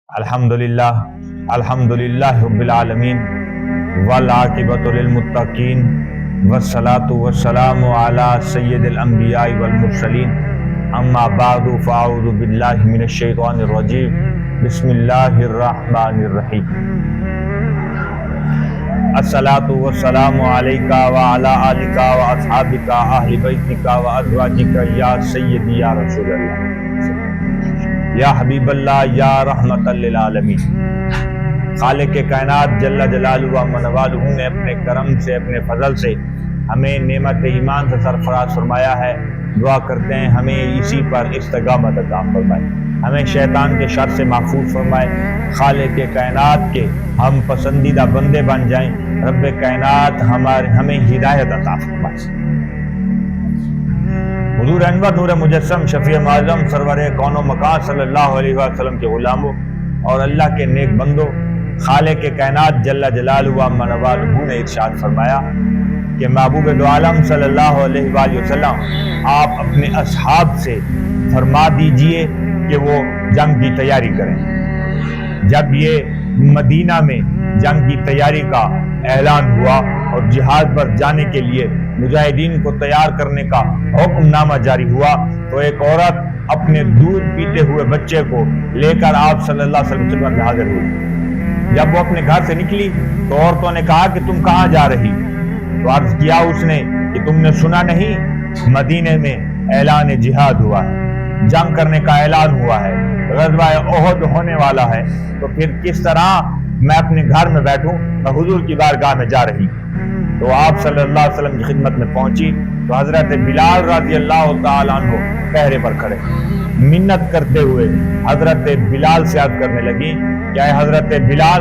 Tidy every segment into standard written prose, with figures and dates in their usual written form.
अल्हम्दुलिल्लाह रब्बिल आलमीन वल आक़िबतु लिल मुत्तक़ीन वस्सलातु वस्सलामु अला सय्यिदिल अंबिया वल मुरसलीन अम्मा बअदु फ़अऊज़ु बिल्लाहि मिनश शैतानिर रजीम बिस्मिल्लाहिर रहमानिर रहीम। अस्सलातु वस्सलामु अलैका व अला आलिका व अस्हाबिका अहलि बैतिका व अज़वाजिका या सय्यदी या रसूलल्लाह या हबीबल्लाह या रहमतल लिल आलमीन। खालिक के कायनात जल्ला जलालुहु व मनवालुहु ने अपने करम से, अपने फजल से हमें नेमत ईमान से सरफराज फरमाया है। दुआ करते हैं हमें इसी पर इस्तिकामत अता फरमाए, हमें शैतान के शर से महफूज फरमाए, खालिक के कायनात के हम पसंदीदा बंदे बन जाएं, रब्ब कायनात हमें हिदायत अता फरमाए। हुजूर अनवर नूर मुजस्सम शफी माज़म सरवर कौनो मकान सल्लल्लाहु अलैहि वसल्लम के गुलामों और अल्लाह के नेक बंदों, खालिक के कायनात जल्ला जलालुहु व मनवालुहु ने इरशाद फरमाया कि महबूब दो आलम सल्लल्लाहु अलैहि वसल्लम आप अपने असहाब से फरमा दीजिए कि वो जंग की तैयारी करें। जब ये मदीना में जंग की तैयारी का ऐलान हुआ और जिहाद पर जाने के लिए मुजाहिदीन को तैयार करने का हुक्मनामा जारी हुआ तो एक औरत अपने दूध पीते हुए बच्चे को लेकर आप सल्लल्लाहु अलैहि वसल्लम में हाजिर हुई। जब वो अपने घर से निकली तो औरतों ने कहा कि तुम कहाँ जा रही? तो अर्ज किया उसने कि तुमने सुना नहीं, मदीने में ऐलान जिहाद हुआ है, जंग करने का ऐलान हुआ है, ग़ज़वा उहद होने वाला है, तो फिर किस तरह मैं अपने घर में बैठूं? मैं हुजूर की बारगाह में जा रही। तो आप सल्लल्लाहु अलैहि वसल्लम की खिदमत में पहुंची तो हजरत बिलाल रज़ियल्लाहु ताला अन्हु पहरे पर खड़े मिन्नत करते हुए हजरत बिलाल से अर्ज करने लगी, क्या है हजरत बिलाल,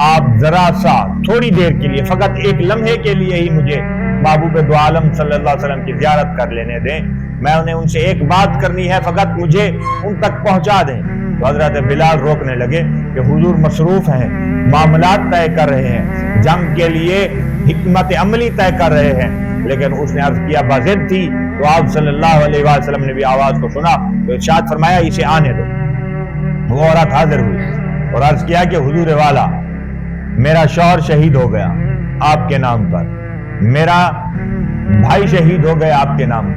आप जरा सा थोड़ी देर के लिए, फकत एक लम्हे के लिए ही मुझे महबूब दो आलम सल्लल्लाहु अलैहि वसल्लम की ज़ियारत कर लेने दें, मैं उन्हें उनसे एक बात करनी है, फकत मुझे उन तक पहुंचा दें। तो हजरत बिलाल रोकने लगे कि हुजूर मसरूफ हैं, मामलात तय कर रहे हैं, जंग के लिए हिकमत अमली तय कर रहे हैं। लेकिन उसने अर्ज किया बाज़िद थी तो आप सल्लल्लाहु अलैहि वसल्लम ने भी आवाज को सुना तो इरशाद फरमाया इसे आने दो। वो औरत हाजिर हुई और अर्ज किया कि हुजूर वाला, मेरा शौहर शहीद हो गया आपके नाम पर, मेरा भाई शहीद हो गया आपके नाम पर,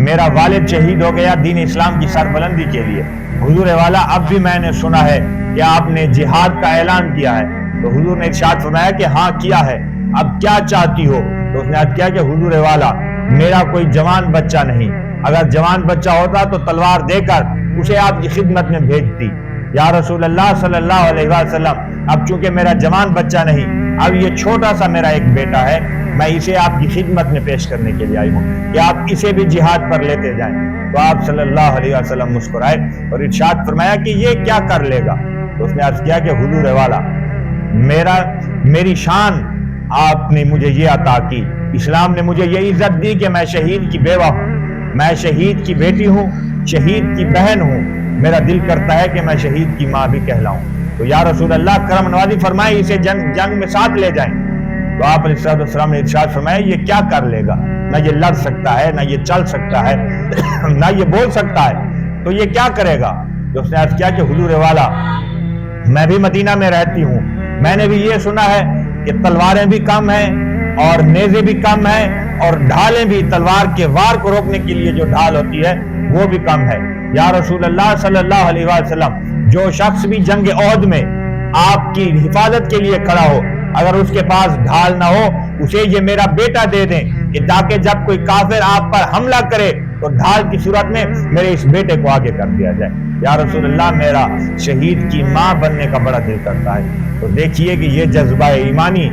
मेरा वालिद शहीद हो गया दीन इस्लाम की सरबलंदी के लिए। हुजूर वाला, अब भी मैंने सुना है कि आपने जिहाद का ऐलान किया है। तो हुजूर ने इरशाद फरमाया कि हाँ किया है, अब क्या चाहती हो? तो उसने अर्ज किया कि हुजूर वाला, मेरा कोई जवान बच्चा नहीं, अगर जवान बच्चा होता तो तलवार देकर उसे आपकी खिदमत में भेजती। या रसूल अल्लाह सल्लल्लाहु अलैहि वसल्लम, अब चूंकि मेरा जवान बच्चा नहीं, अब ये छोटा सा मेरा एक बेटा है, मैं इसे आपकी खिदमत में पेश करने के लिए आई हूँ कि आप इसे भी जिहाद पर लेते जाएं। तो आप सल्लल्लाहु अलैहि वसल्लम मुस्कुराए और इरशाद फरमाया कि ये क्या कर लेगा? तो उसने अर्ज किया कि हुजूर वाला, मेरी शान आपने मुझे ये अता की, इस्लाम ने मुझे ये इज्जत दी कि मैं शहीद की बेवा हूँ, मैं शहीद की बेटी हूँ, शहीद की बहन हूँ, मेरा दिल करता है कि मैं शहीद की माँ भी कहलाऊं। तो या रसूल अल्लाह, करम नवाजी फरमाए, इसे जंग में साथ ले जाएं। तो आप अलैहिस्सलाम ने इरशाद फरमाया ये क्या कर लेगा? ना ये लड़ सकता है, ना ये चल सकता है, ना ये बोल सकता है, तो ये क्या करेगा? तो उसने अर्ज किया कि हुजूर वाला, मैं भी मदीना में रहती हूँ, मैंने भी ये सुना है कि तलवारें भी कम हैं और नेज़े भी कम हैं और ढालें भी, तलवार के वार को रोकने के लिए जो ढाल होती है वो भी कम है। या रसूल अल्लाह सल्लल्लाहु अलैहि वसल्लम, जो शख्स भी जंग ओहद में आपकी हिफाजत के लिए खड़ा हो, अगर उसके पास ढाल ना हो, उसे ये मेरा बेटा दे दें कि ताकि जब कोई काफिर आप पर हमला करे तो ढाल की सूरत में मेरे इस बेटे को आगे कर दिया जाए। या रसूल अल्लाह, मेरा शहीद की माँ बनने का बड़ा दिल करता है। तो देखिए कि ये जज्बा ईमानी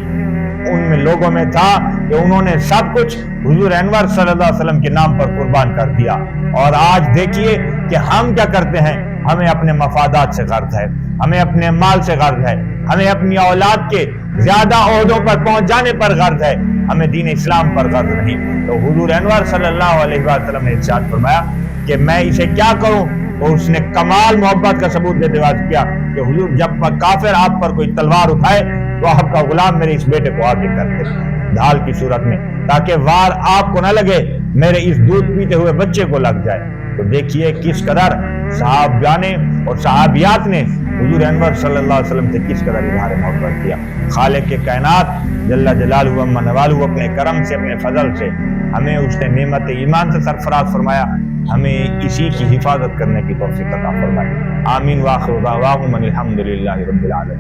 उनमें लोगों में था कि उन्होंने सब कुछ हुजूर अनवर सल्लल्लाहु अलैहि वसल्लम के नाम पर कुर्बान कर दिया। और आज देखिए कि हम क्या करते हैं, हमें अपने मफादात से गर्ज है, हमें अपने माल से गर्ज है, हमें अपनी औलाद के ज्यादा ओहदों पर पहुंच जाने पर गर्ज है, हमें दीन इस्लाम पर गर्ज नहीं। तो हुजूर अनवर सल्लल्लाहु अलैहि वसल्लम ने इरशाद फरमाया कि मैं इसे क्या करूं? तो उसने कमाल मोहब्बत का सबूत देते हुए किया कि हुजूर, जब काफिर आप पर कोई तलवार उठाए तो आपका गुलाम मेरे इस बेटे को आगे कर दे ढाल की सूरत में, ताकि वार आपको न लगे, मेरे इस दूध पीते हुए बच्चे को लग जाए। तो देखिए किस कदर صحابیانے اور صحابیات نے حضور انور صلی اللہ علیہ وسلم سے کس قدر اظہار محبت کیا۔ خالق کے کائنات جل جلالہ و عز نوالہ اپنے کرم سے، اپنے فضل سے ہمیں اس نے نعمت ایمان سے سرفراز فرمایا، ہمیں اسی کی حفاظت کرنے کی توفیق عطا فرمائے۔ آمین۔ وآخر دعواہم ان الحمد للہ رب العالمین۔